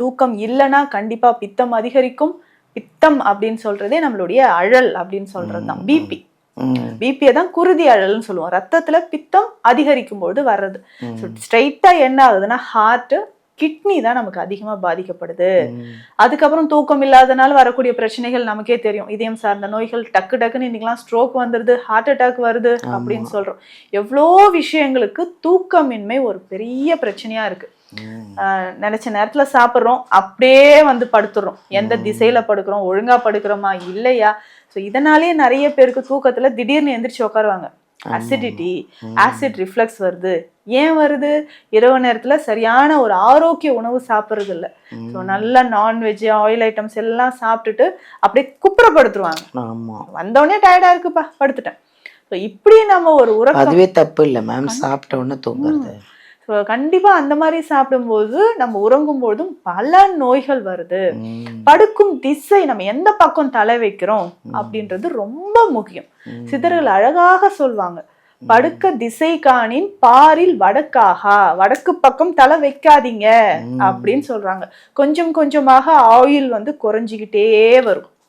தூக்கம் இல்லைன்னா கண்டிப்பா பித்தம் அதிகரிக்கும். பித்தம் அப்படின்னு சொல்றதே நம்மளுடைய அழல் அப்படின்னு சொல்றதுதான். பிபியை தான் குருதி அழல்னு சொல்லுவோம். ரத்தத்துல பித்தம் அதிகரிக்கும் போது வர்றது. ஸ்ட்ரைட்டா என்ன ஆகுதுன்னா ஹார்ட், கிட்னி தான் நமக்கு அதிகமா பாதிக்கப்படுது. அதுக்கப்புறம் தூக்கம் இல்லாதனால வரக்கூடிய பிரச்சனைகள் நமக்கே தெரியும். இதயம் சார்ந்த நோய்கள், டக்குன்னு இன்னைக்கெல்லாம் ஸ்ட்ரோக் வந்துருது, ஹார்ட் அட்டாக் வருது அப்படின்னு சொல்றோம். எவ்வளோ விஷயங்களுக்கு தூக்கமின்மை ஒரு பெரிய பிரச்சனையா இருக்கு. நினைச்ச நேரத்துல சாப்பிடுறோம், அப்படியே வந்து படுத்துறோம். எந்த திசையில படுக்கிறோம், ஒழுங்கா படுக்கிறோமா இல்லையா? ஸோ இதனாலேயே நிறைய பேருக்கு தூக்கத்துல திடீர்னு எந்திரிச்சு உட்காருவாங்க. அசிடிட்டி, ஆசிட் ரிஃப்ளக்ஸ் வருது. ஏன் வருது? இரவு நேரத்துல சரியான ஒரு ஆரோக்கிய உணவு சாப்பிட்றது இல்லை. ஸோ நல்லா நான்வெஜ், ஆயில் ஐட்டம்ஸ் எல்லாம் சாப்பிட்டுட்டு அப்படியே குப்புறப்படுத்துருவாங்க. வந்தோடனே டயர்டா இருக்குப்பா படுத்துட்டேன். ஸோ இப்படி நம்ம ஒரு உறக்கம், அதுவே தப்பு இல்லை மேம், சாப்பிட்ட உடனே தூங்குறது. கண்டிப்பா அந்த மாதிரி சாப்பிடும்போது நம்ம உறங்கும் போதும் பல நோய்கள் வருது. படுக்கும் திசை, நம்ம எந்த பக்கம் தலை வைக்கிறோம் அப்படின்றது ரொம்ப முக்கியம். சித்தர்கள் அழகாக சொல்வாங்க, படுக்க திசை காணின் பாரில் வடக்காகா, வடக்கு பக்கம் தலை வைக்காதீங்க அப்படின்னு சொல்றாங்க. கொஞ்சம் கொஞ்சமாக ஆயுள் வந்து குறைஞ்சிக்கிட்டே வரும்.